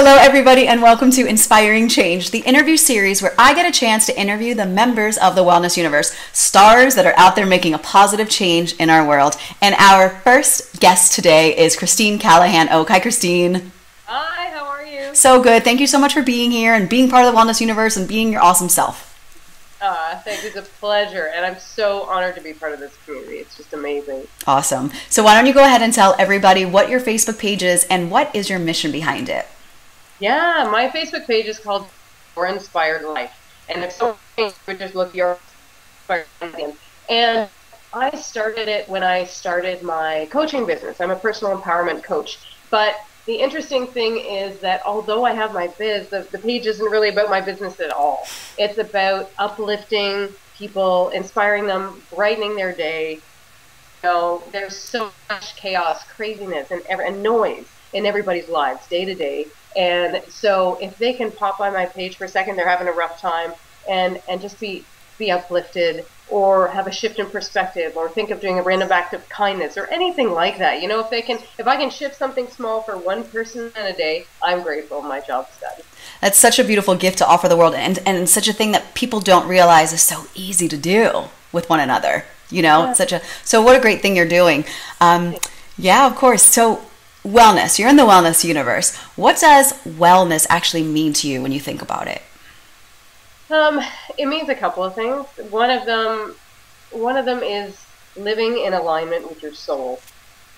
Hello, everybody, and welcome to Inspiring Change, the interview series where I get a chance to interview the members of the wellness universe, stars that are out there making a positive change in our world. And our first guest today is Christine Callahan. Oh, hi, Christine. Hi, how are you? So good. Thank you so much for being here and being part of the wellness universe and being your awesome self. Thanks. It's a pleasure, and I'm so honored to be part of this community. It's just amazing. Awesome. So why don't you go ahead and tell everybody what your Facebook page is and what is your mission behind it? Yeah, my Facebook page is called Your Inspired Life, and if someone would just look Your Inspired Life. And I started it when I started my coaching business. I'm a personal empowerment coach, but the interesting thing is that although I have my biz, the page isn't really about my business at all. It's about uplifting people, inspiring them, brightening their day. You know, there's so much chaos, craziness, and noise in everybody's lives day to day. And so if they can pop by my page for a second, they're having a rough time, and just be uplifted, or have a shift in perspective, or think of doing a random act of kindness or anything like that. You know, if I can shift something small for one person in a day, I'm grateful. My job's done. That's such a beautiful gift to offer the world, and such a thing that people don't realize is so easy to do with one another. You know, Yeah. So what a great thing you're doing. Yeah, of course. So wellness, you're in the wellness universe. What does wellness actually mean to you when you think about it? It means a couple of things. One of them is living in alignment with your soul.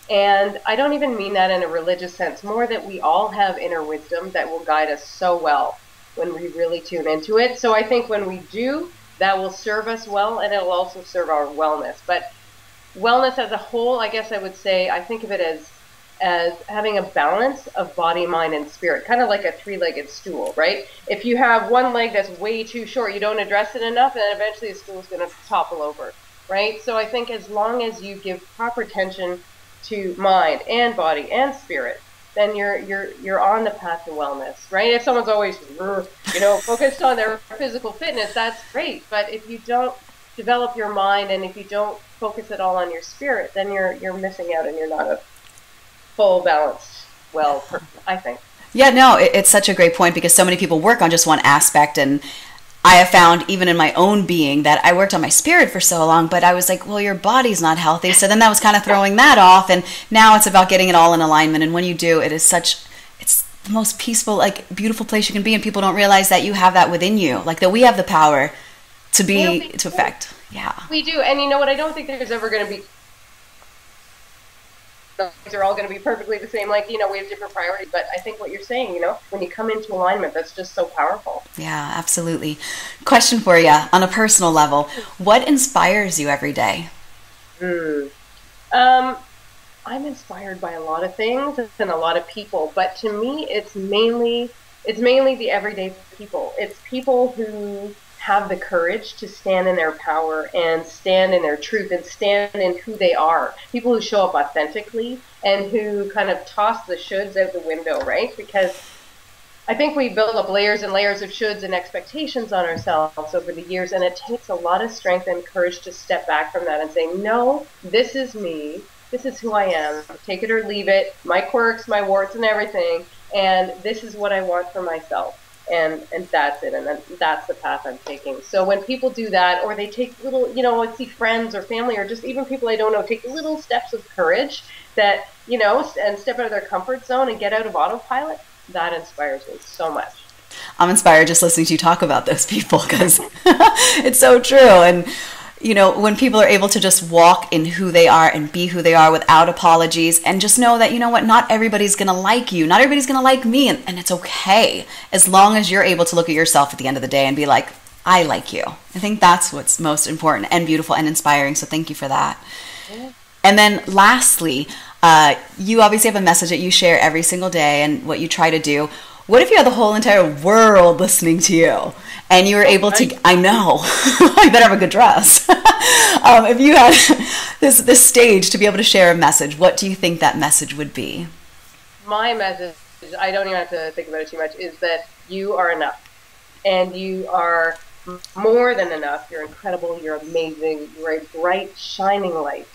And I don't even mean that in a religious sense, more that we all have inner wisdom that will guide us so well when we really tune into it. So I think when we do, that will serve us well, and it will also serve our wellness. But wellness as a whole, I guess I would say, I think of it as having a balance of body, mind, and spirit, kind of like a three-legged stool, right? If you have one leg that's way too short, you don't address it enough, and eventually the stool's going to topple over, right? So I think as long as you give proper attention to mind and body and spirit, then you're on the path to wellness, right? If someone's always, focused on their physical fitness, that's great. But if you don't develop your mind, and if you don't focus at all on your spirit, then you're missing out, and you're not a full, balanced, well person, I think. Yeah, no, it's such a great point, because so many people work on just one aspect, and I have found even in my own being that I worked on my spirit for so long, but I was like, well, your body's not healthy. So then that was kind of throwing that off, and now it's about getting it all in alignment. And when you do, it's the most peaceful, like, beautiful place you can be, and people don't realize that you have that within you, like that we have the power to affect. Yeah. We do. And you know what? I don't think there's ever going to be they're all going to be perfectly the same. Like, we have different priorities, but I think what you're saying, when you come into alignment, that's just so powerful. Yeah, absolutely. Question for you on a personal level. What inspires you every day? I'm inspired by a lot of things and a lot of people, but to me, it's mainly the everyday people. It's people who have the courage to stand in their power and stand in their truth and stand in who they are. People who show up authentically and who kind of toss the shoulds out the window, right? Because I think we build up layers and layers of shoulds and expectations on ourselves over the years, and it takes a lot of strength and courage to step back from that and say, no, this is me. This is who I am. Take it or leave it. My quirks, my warts, and everything. And this is what I want for myself. And that's it, and that's the path I'm taking. So when people do that, or they take little, I see friends or family, or just even people I don't know, take little steps of courage that, and step out of their comfort zone and get out of autopilot, that inspires me so much. I'm inspired just listening to you talk about those people, because it's so true. And when people are able to just walk in who they are and be who they are without apologies, and just know that, not everybody's going to like you. Not everybody's going to like me. And it's okay, as long as you're able to look at yourself at the end of the day and be like, I like you. I think that's what's most important and beautiful and inspiring. So thank you for that. Yeah. And then lastly, you obviously have a message that you share every single day and what you try to do. What if you had the whole entire world listening to you, and you were able to, I know, you better have a good dress. If you had this stage to be able to share a message, what do you think that message would be? My message, I don't even have to think about it too much, is that you are enough. And you are more than enough. You're incredible. You're amazing. You're a bright, shining light.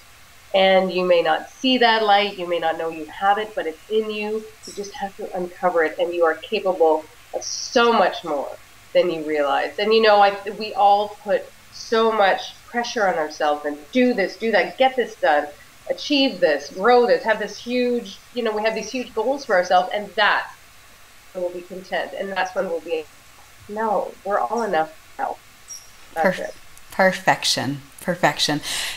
And you may not see that light, you may not know you have it, but it's in you. You just have to uncover it, and you are capable of so much more than you realize. And we all put so much pressure on ourselves and do this, do that, get this done, achieve this, grow this, have this huge, we have these huge goals for ourselves, and that's when we'll be content. And that's when we'll be, no, we're all enough now. That's it. Perfection.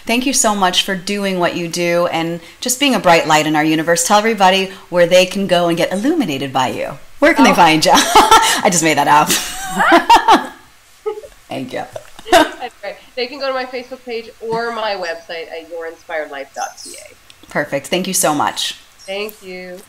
Thank you so much for doing what you do and just being a bright light in our universe. Tell everybody where they can go and get illuminated by you. Where can they find you? I just made that up. Thank you. They can go to my Facebook page or my website at yourinspiredlife.ca. Perfect. Thank you so much. Thank you.